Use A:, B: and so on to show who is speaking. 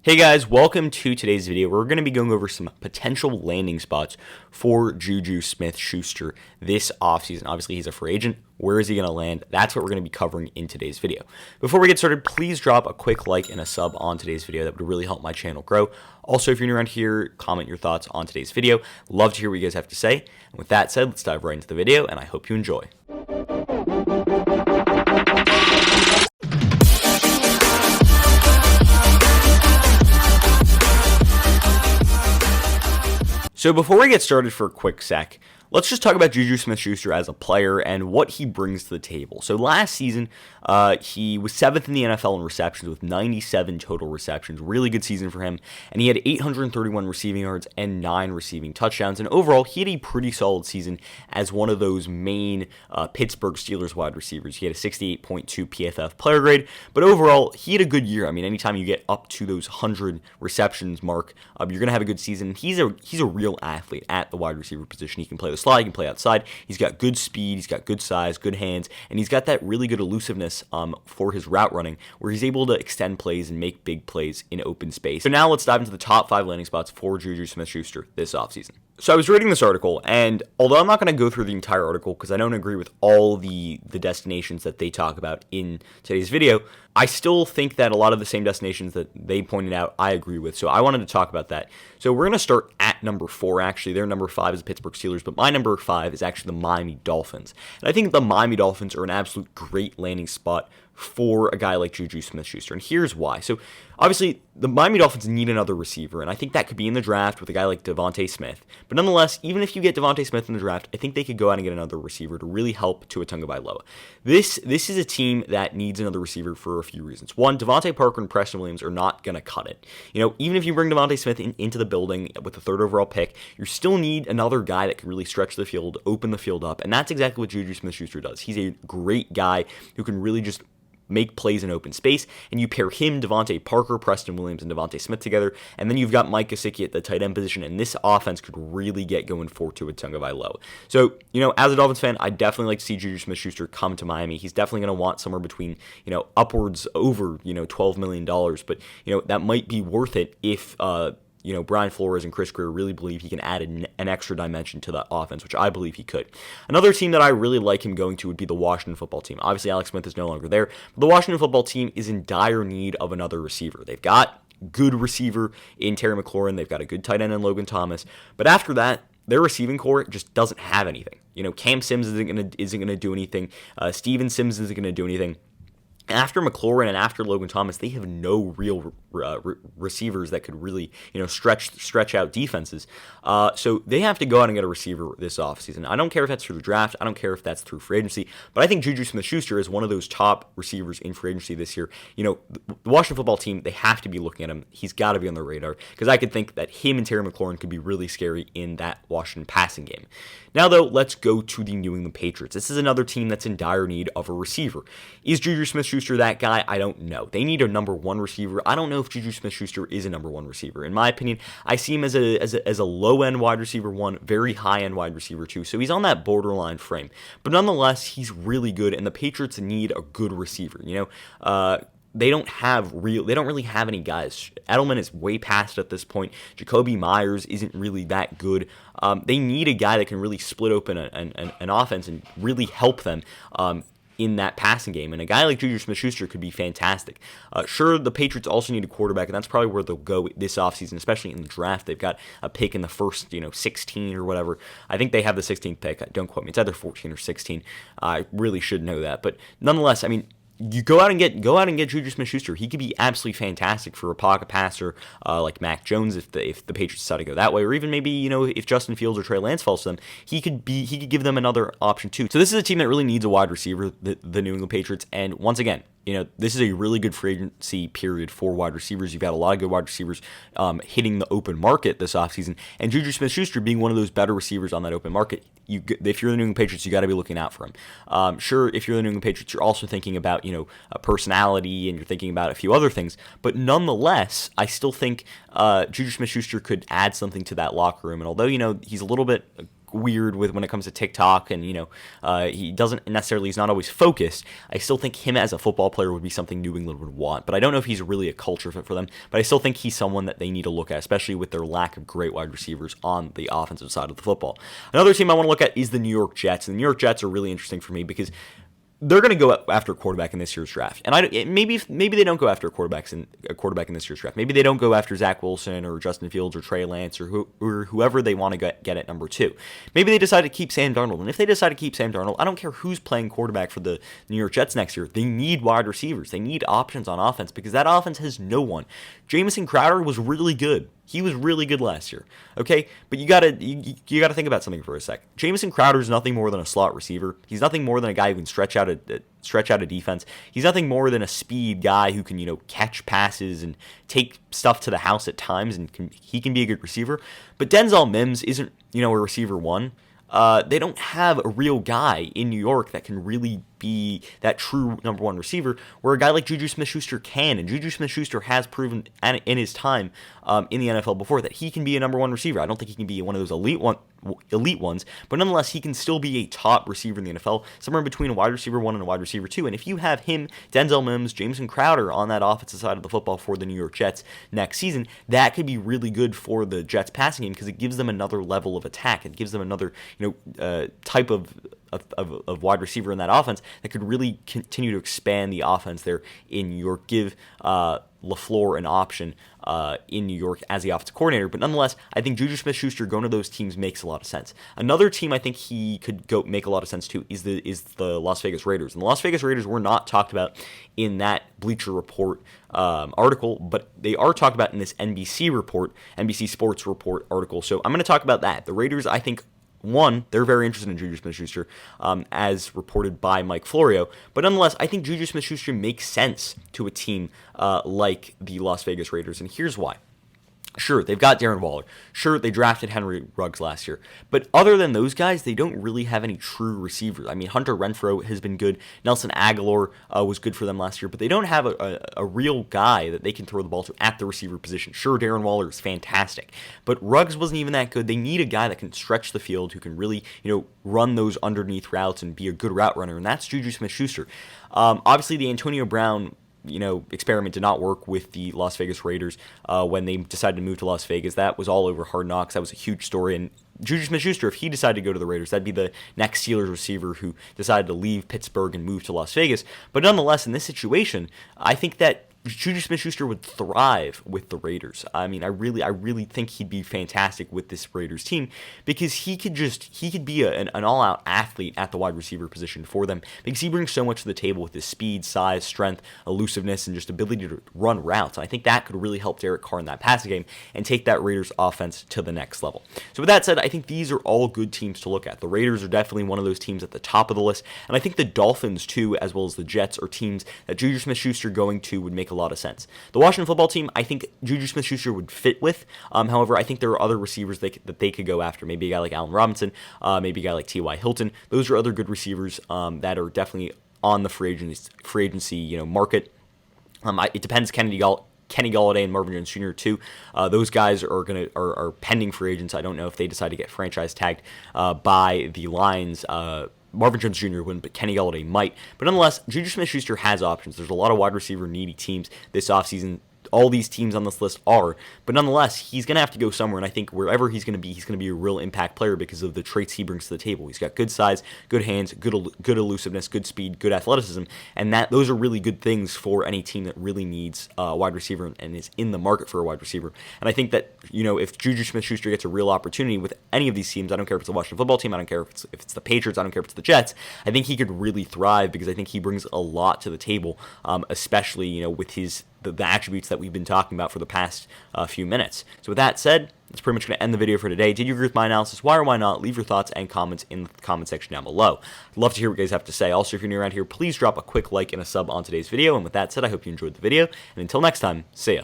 A: Hey guys, welcome to today's video. We're going to be going over some potential landing spots for JuJu Smith Schuster this offseason. Obviously, he's a free agent. Where is he going to land? That's what we're going to be covering in today's video. Before we get started, please drop a quick like and a sub on today's video. That would really help my channel grow. Also, if you're new around here, comment your thoughts on today's video. Love to hear what you guys have to say. And with that said, let's dive right into the video, and I hope you enjoy. So before we get started for a quick sec, let's just talk about JuJu Smith Schuster as a player and what he brings to the table. So last season, he was 7th in the NFL in receptions with 97 total receptions. Really good season for him. And he had 831 receiving yards and 9 receiving touchdowns. And overall, he had a pretty solid season as one of those main Pittsburgh Steelers wide receivers. He had a 68.2 PFF player grade. But overall, he had a good year. I mean, anytime you get up to those 100 receptions mark, you're going to have a good season. He's a real athlete at the wide receiver position. He can play the slot, he can play outside. He's got good speed, he's got good size, good hands, and he's got that really good elusiveness for his route running, where he's able to extend plays and make big plays in open space. So now let's dive into the top 5 landing spots for JuJu Smith Schuster this offseason. So I was reading this article, and although I'm not going to go through the entire article because I don't agree with all the destinations that they talk about in today's video, I still think that a lot of the same destinations that they pointed out, I agree with. So I wanted to talk about that. So we're going to start at number 4, actually. Their number 5 is the Pittsburgh Steelers, but my number 5 is actually the Miami Dolphins. And I think the Miami Dolphins are an absolute great landing spot for a guy like JuJu Smith Schuster. And here's why. So obviously, the Miami Dolphins need another receiver, and I think that could be in the draft with a guy like Devontae Smith. But nonetheless, even if you get Devontae Smith in the draft, I think they could go out and get another receiver to really help Tua Tagovailoa. This is a team that needs another receiver for a few reasons. One, Devontae Parker and Preston Williams are not going to cut it. You know, even if you bring Devontae Smith into the building with the 3rd overall pick, you still need another guy that can really stretch the field, open the field up, and that's exactly what JuJu Smith Schuster does. He's a great guy who can really just make plays in open space, and you pair him, Devontae Parker, Preston Williams, and Devontae Smith together, and then you've got Mike Gesicki at the tight end position, and this offense could really get going for Tua Tagovailoa. So, you know, as a Dolphins fan, I definitely like to see JuJu Smith Schuster come to Miami. He's definitely going to want somewhere between, upwards over, $12 million, but, that might be worth it if, Brian Flores and Chris Greer really believe he can add an extra dimension to that offense, which I believe he could. Another team that I really like him going to would be the Washington football team. Obviously, Alex Smith is no longer there, but the Washington football team is in dire need of another receiver. They've got good receiver in Terry McLaurin. They've got a good tight end in Logan Thomas. But after that, their receiving core just doesn't have anything. Cam Sims isn't gonna do anything. Steven Sims isn't gonna do anything. After McLaurin and after Logan Thomas, they have no real receivers that could really, stretch out defenses. So they have to go out and get a receiver this offseason. I don't care if that's through the draft. I don't care if that's through free agency. But I think JuJu Smith Schuster is one of those top receivers in free agency this year. The Washington football team, they have to be looking at him. He's got to be on their radar because I could think that him and Terry McLaurin could be really scary in that Washington passing game. Now, though, let's go to the New England Patriots. This is another team that's in dire need of a receiver. Is JuJu Smith Schuster that guy? I don't know. They need a number 1 receiver. I don't know if JuJu Smith Schuster is a number 1 receiver. In my opinion, I see him as a low-end wide receiver 1, very high-end wide receiver 2. So he's on that borderline frame. But nonetheless, he's really good, and the Patriots need a good receiver. They don't really have any guys. Edelman is way past at this point. Jacoby Myers isn't really that good. They need a guy that can really split open an offense and really help them in that passing game. And a guy like JuJu Smith Schuster could be fantastic. Sure, the Patriots also need a quarterback, and that's probably where they'll go this offseason, especially in the draft. They've got a pick in the first, 16 or whatever. I think they have the 16th pick. Don't quote me. It's either 14 or 16. I really should know that. But nonetheless, I mean, you go out and get JuJu Smith-Schuster. He could be absolutely fantastic for a pocket passer like Mac Jones if the Patriots decide to go that way, or even maybe if Justin Fields or Trey Lance falls to them, he could give them another option too. So this is a team that really needs a wide receiver, the New England Patriots, and once again, this is a really good free agency period for wide receivers. You've got a lot of good wide receivers hitting the open market this offseason, and JuJu Smith-Schuster being one of those better receivers on that open market. If you're the New England Patriots, you got to be looking out for him. Sure, if you're the New England Patriots, you're also thinking about a personality, and you're thinking about a few other things. But nonetheless, I still think JuJu Smith-Schuster could add something to that locker room. And although he's a little bit weird with when it comes to TikTok, and he's not always focused. I still think him as a football player would be something New England would want, but I don't know if he's really a culture fit for them. But I still think he's someone that they need to look at, especially with their lack of great wide receivers on the offensive side of the football. Another team I want to look at is the New York Jets. And the New York Jets are really interesting for me because they're going to go after a quarterback in this year's draft, and maybe they don't go after a quarterback in this year's draft. Maybe they don't go after Zach Wilson or Justin Fields or Trey Lance or whoever they want to get at number 2. Maybe they decide to keep Sam Darnold, and if they decide to keep Sam Darnold, I don't care who's playing quarterback for the New York Jets next year. They need wide receivers. They need options on offense because that offense has no one. Jameson Crowder was really good. He was really good last year, okay? But you gotta think about something for a sec. Jameson Crowder is nothing more than a slot receiver. He's nothing more than a guy who can stretch out a defense. He's nothing more than a speed guy who can catch passes and take stuff to the house at times, and he can be a good receiver. But Denzel Mims isn't a receiver one. They don't have a real guy in New York that can really be that true number one receiver, where a guy like JuJu Smith Schuster can, and JuJu Smith Schuster has proven in his time in the NFL before that he can be a number one receiver. I don't think he can be one of those elite ones, but nonetheless, he can still be a top receiver in the NFL, somewhere in between a wide receiver 1 and a wide receiver 2. And if you have him, Denzel Mims, Jameson Crowder on that offensive side of the football for the New York Jets next season, that could be really good for the Jets passing game because it gives them another level of attack. It gives them another type of wide receiver in that offense that could really continue to expand the offense there in New York, give LaFleur an option in New York as the offensive coordinator. But nonetheless, I think JuJu Smith-Schuster going to those teams makes a lot of sense. Another team I think he could go make a lot of sense to is the Las Vegas Raiders. And the Las Vegas Raiders were not talked about in that Bleacher Report article, but they are talked about in this NBC Sports report article. So I'm going to talk about that. The Raiders, I think, one, they're very interested in JuJu Smith-Schuster, as reported by Mike Florio. But nonetheless, I think JuJu Smith-Schuster makes sense to a team like the Las Vegas Raiders, and here's why. Sure, they've got Darren Waller. Sure, they drafted Henry Ruggs last year. But other than those guys, they don't really have any true receivers. I mean, Hunter Renfrow has been good. Nelson Aguilar was good for them last year. But they don't have a real guy that they can throw the ball to at the receiver position. Sure, Darren Waller is fantastic. But Ruggs wasn't even that good. They need a guy that can stretch the field, who can really, run those underneath routes and be a good route runner. And that's JuJu Smith-Schuster. Obviously, the Antonio Brown experiment did not work with the Las Vegas Raiders when they decided to move to Las Vegas. That was all over Hard Knocks. That was a huge story. And JuJu Smith-Schuster, if he decided to go to the Raiders, that'd be the next Steelers receiver who decided to leave Pittsburgh and move to Las Vegas. But nonetheless, in this situation, I think that JuJu Smith-Schuster would thrive with the Raiders. I mean, I really think he'd be fantastic with this Raiders team because he could be an all-out athlete at the wide receiver position for them because he brings so much to the table with his speed, size, strength, elusiveness, and just ability to run routes. And I think that could really help Derek Carr in that passing game and take that Raiders offense to the next level. So with that said, I think these are all good teams to look at. The Raiders are definitely one of those teams at the top of the list, and I think the Dolphins too, as well as the Jets, are teams that JuJu Smith-Schuster going to would make a lot of sense. The Washington football team, I think JuJu Smith-Schuster would fit with. However, I think there are other receivers that they could go after. Maybe a guy like Allen Robinson, maybe a guy like T.Y. Hilton. Those are other good receivers that are definitely on the free agency market. It depends. Kenny Golladay and Marvin Jones Jr. too. Those guys are pending free agents. I don't know if they decide to get franchise tagged by the Lions. Marvin Jones Jr. wouldn't, but Kenny Golladay might. But nonetheless, JuJu Smith-Schuster has options. There's a lot of wide receiver needy teams this offseason. All these teams on this list are, but nonetheless, he's going to have to go somewhere, and I think wherever he's going to be a real impact player because of the traits he brings to the table. He's got good size, good hands, good elusiveness, good speed, good athleticism, and those are really good things for any team that really needs a wide receiver and is in the market for a wide receiver. And I think that, if JuJu Smith-Schuster gets a real opportunity with any of these teams, I don't care if it's the Washington football team, I don't care if it's the Patriots, I don't care if it's the Jets, I think he could really thrive because I think he brings a lot to the table, especially, with the attributes that we've been talking about for the past few minutes. So with that said, that's pretty much going to end the video for today. Did you agree with my analysis? Why or why not? Leave your thoughts and comments in the comment section down below. I'd love to hear what you guys have to say. Also, if you're new around here, please drop a quick like and a sub on today's video. And with that said, I hope you enjoyed the video. And until next time, see ya.